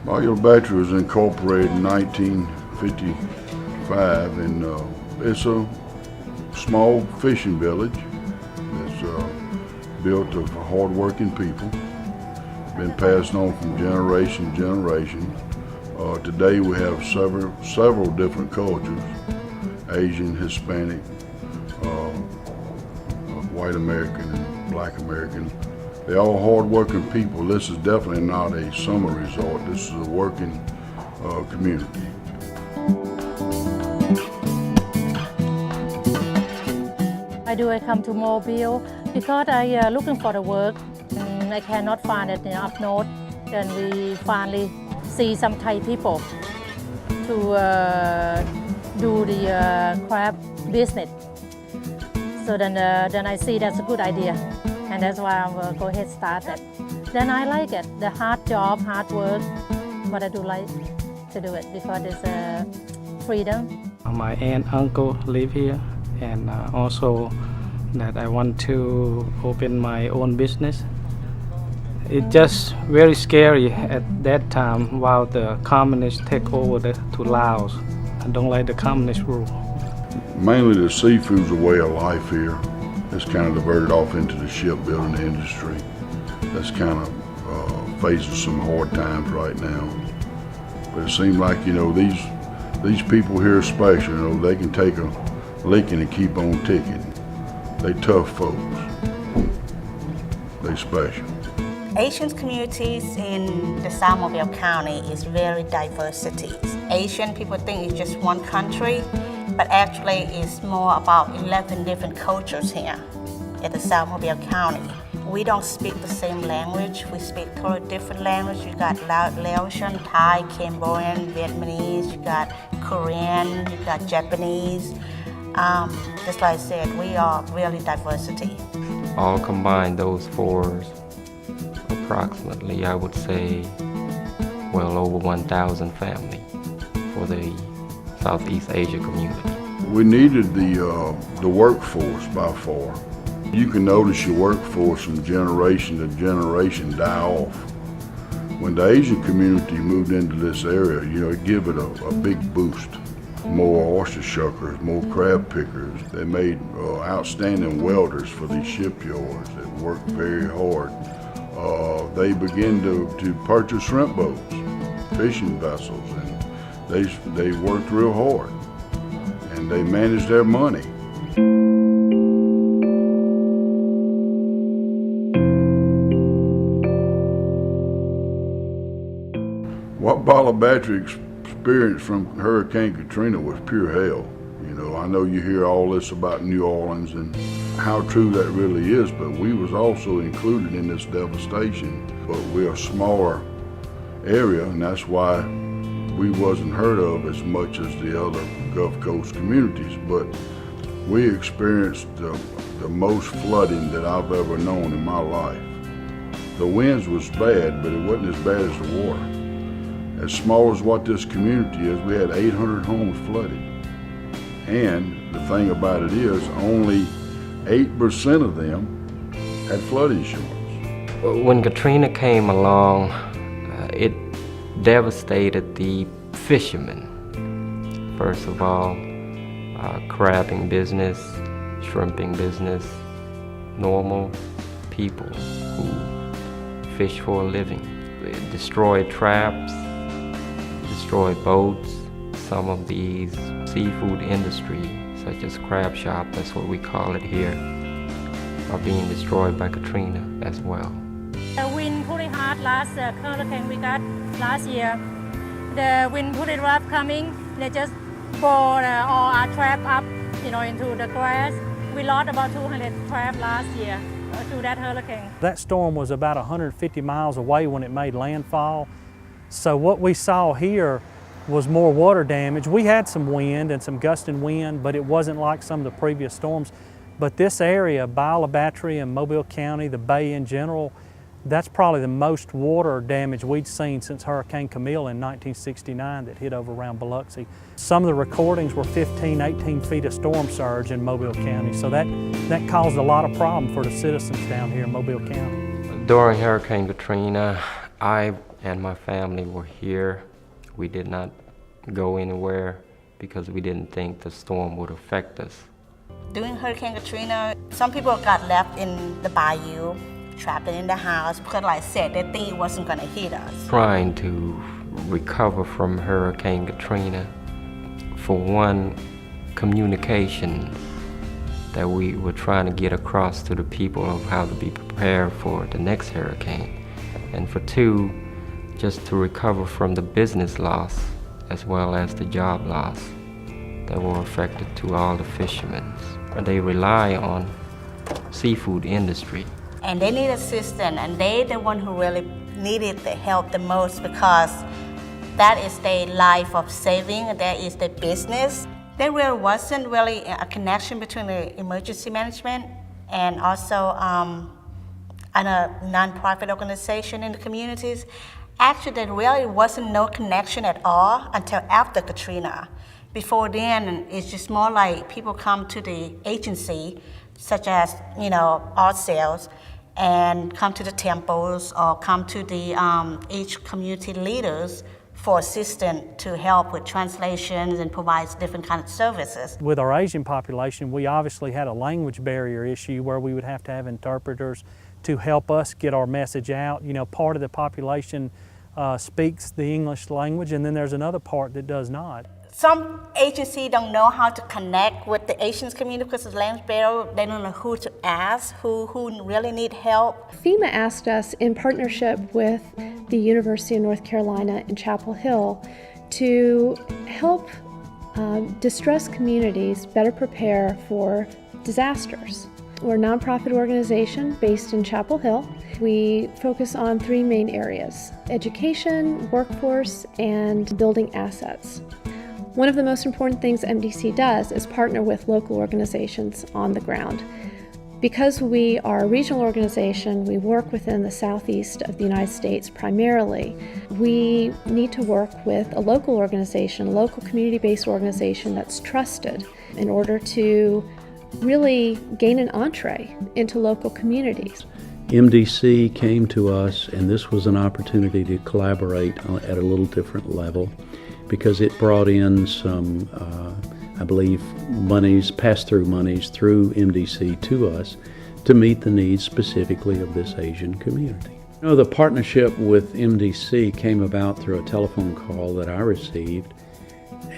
Bolivar Battery was incorporated in 1955, and it's a small fishing village. It's built of hard-working people. Been passed on from generation to generation. Today we have several different cultures: Asian, Hispanic, white American, and black American. They're all hard-working people. This is definitely not a summer resort. This is a working community. I come to Mobile because I looking for the work. And I cannot find it up north. Then we finally see some Thai people to do the crab business. So then I see that's a good idea, and that's why I will go ahead and start it. Then I like it, the hard job, hard work, but I do like to do it because it's freedom. My aunt, uncle live here, and also that I want to open my own business. It's just very scary at that time while the communists take over to Laos. I don't like the communist rule. Mainly the seafood's a way of life here. It's kind of diverted off into the shipbuilding industry. That's kind of facing some hard times right now. But it seems like, these people here are special. They can take a licking and keep on ticking. They tough folks. They special. Asian communities in the South Mobile County is very diversity. Asian people think it's just one country, but actually it's more about 11 different cultures here at the South Mobile County. We don't speak the same language. We speak totally different language. You got Laotian, Thai, Cambodian, Vietnamese, you got Korean, you got Japanese. Just like I said, we are really diversity. All combined, those fours, approximately, I would say, well over 1,000 family for the Southeast Asia community. We needed the workforce by far. You can notice your workforce from generation to generation die off. When the Asian community moved into this area, it gave it a big boost. More oyster shuckers, more crab pickers. They made outstanding welders for these shipyards that worked very hard. They began to purchase shrimp boats, fishing vessels, and they worked real hard, and they managed their money. What Bolivar Battery experienced from Hurricane Katrina was pure hell. I know you hear all this about New Orleans and how true that really is, but we was also included in this devastation. But we're a smaller area, and that's why we wasn't heard of as much as the other Gulf Coast communities. But we experienced the most flooding that I've ever known in my life. The winds was bad, but it wasn't as bad as the water. As small as what this community is, we had 800 homes flooded. And the thing about it is, only 8% of them had flood insurance. When Katrina came along, it devastated the fishermen. First of all, crabbing business, shrimping business, normal people who fish for a living. It destroyed traps, destroyed boats. Some of these seafood industry, such as crab shop, that's what we call it here, are being destroyed by Katrina as well. The wind pretty hard last hurricane we got last year. The wind pretty rough coming. They just pour all our trap up, into the grass. We lost about 200 trap last year through that hurricane. That storm was about 150 miles away when it made landfall. So what we saw here was more water damage. We had some wind and some gusting wind, but it wasn't like some of the previous storms. But this area, Bolivar Battery and Mobile County, the Bay in general, that's probably the most water damage we'd seen since Hurricane Camille in 1969 that hit over around Biloxi. Some of the recordings were 15, 18 feet of storm surge in Mobile County, so that caused a lot of problem for the citizens down here in Mobile County. During Hurricane Katrina, I and my family were here. We did not go anywhere because we didn't think the storm would affect us. During Hurricane Katrina, some people got left in the bayou, trapped in the house because, like I said, they think it wasn't going to hit us. Trying to recover from Hurricane Katrina, for one, communication that we were trying to get across to the people of how to be prepared for the next hurricane. And for two, just to recover from the business loss as well as the job loss that were affected to all the fishermen. They rely on seafood industry. And they need assistance, and they the one who really needed the help the most because that is their life of saving, that is their business. There really wasn't really a connection between the emergency management and also a nonprofit organization in the communities. Actually, there really wasn't no connection at all until after Katrina. Before then, it's just more like people come to the agency, such as, ourselves, and come to the temples or come to the each community leaders for assistance to help with translations and provides different kinds of services. With our Asian population, we obviously had a language barrier issue where we would have to have interpreters to help us get our message out. Part of the population speaks the English language, and then there's another part that does not. Some agencies don't know how to connect with the Asian community because of the language barrier. They don't know who to ask, who really need help. FEMA asked us, in partnership with the University of North Carolina in Chapel Hill, to help distressed communities better prepare for disasters. We're a nonprofit organization based in Chapel Hill. We focus on three main areas: education, workforce, and building assets. One of the most important things MDC does is partner with local organizations on the ground. Because we are a regional organization, we work within the southeast of the United States primarily. We need to work with a local organization, a local community-based organization that's trusted in order to really gain an entree into local communities. MDC came to us, and this was an opportunity to collaborate at a little different level, because it brought in some, I believe, pass-through monies through MDC to us to meet the needs specifically of this Asian community. The partnership with MDC came about through a telephone call that I received,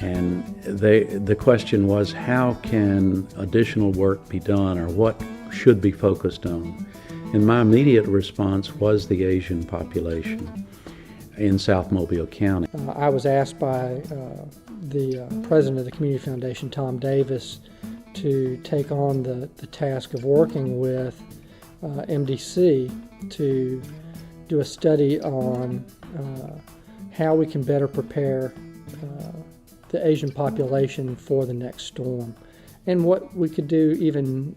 and the question was, how can additional work be done, or what should be focused on? And my immediate response was the Asian population in South Mobile County. I was asked by the president of the Community Foundation, Tom Davis, to take on the task of working with MDC to do a study on how we can better prepare the Asian population for the next storm, and what we could do even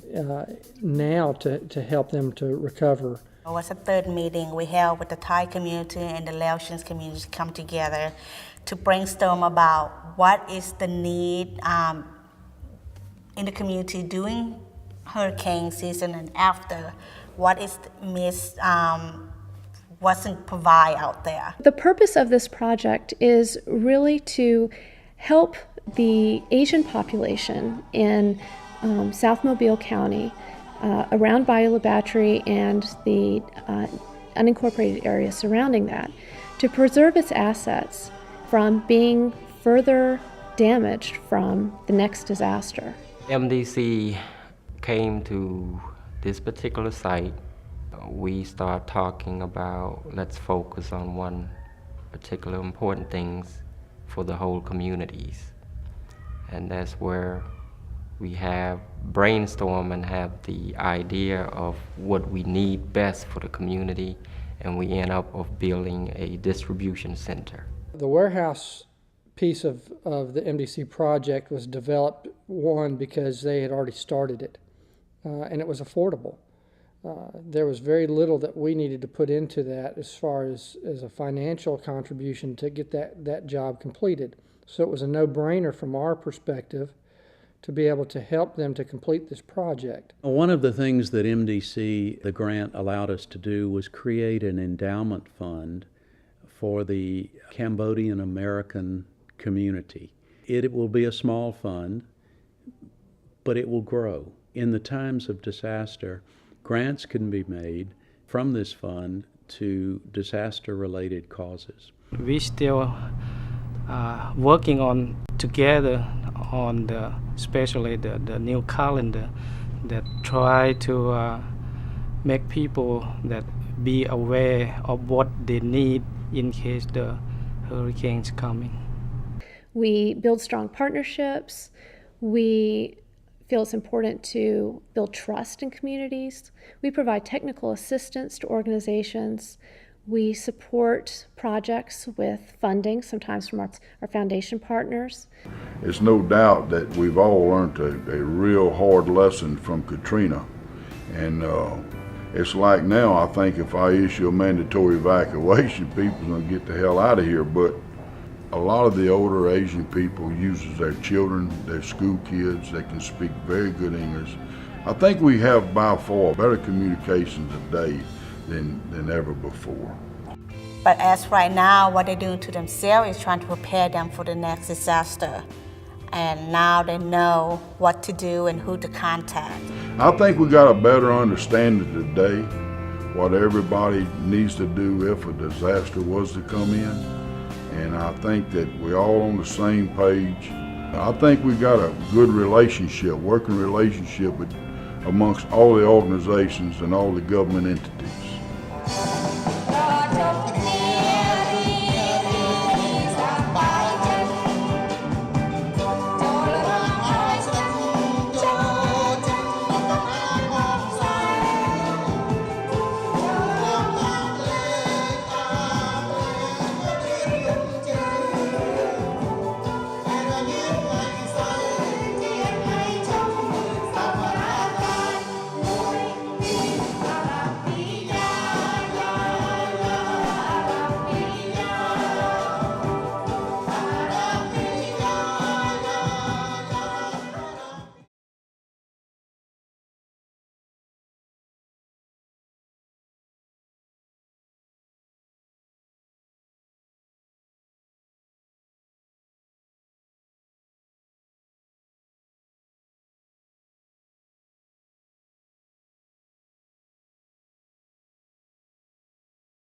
now to help them to recover. It was a third meeting we held with the Thai community and the Laotian community come together to brainstorm about what is the need in the community during hurricane season and after, what is wasn't provided out there. The purpose of this project is really to help the Asian population in South Mobile County, around Bayou La Battery and the unincorporated area surrounding that, to preserve its assets from being further damaged from the next disaster. MDC came to this particular site. We start talking about, let's focus on one particular important things for the whole communities. And that's where we have brainstorm and have the idea of what we need best for the community, and we end up of building a distribution center. The warehouse piece of the MDC project was developed, one, because they had already started it, and it was affordable. There was very little that we needed to put into that as far as a financial contribution to get that job completed. So it was a no-brainer from our perspective to be able to help them to complete this project. One of the things that MDC, the grant, allowed us to do was create an endowment fund for the Cambodian American community. It will be a small fund, but it will grow. In the times of disaster, grants can be made from this fund to disaster-related causes. We still working on together on especially the new calendar that try to make people that be aware of what they need in case the hurricane's coming. We build strong partnerships. We feel it's important to build trust in communities. We provide technical assistance to organizations. We support projects with funding, sometimes from our foundation partners. It's no doubt that we've all learned a real hard lesson from Katrina. And it's like now, I think if I issue a mandatory evacuation, people's gonna get the hell out of here. But a lot of the older Asian people uses their children, their school kids, they can speak very good English. I think we have by far better communication today than ever before. But as right now, what they're doing to themselves is trying to prepare them for the next disaster. And now they know what to do and who to contact. I think we got a better understanding today what everybody needs to do if a disaster was to come in. And I think that we're all on the same page. I think we got a good relationship, working relationship amongst all the organizations and all the government entities.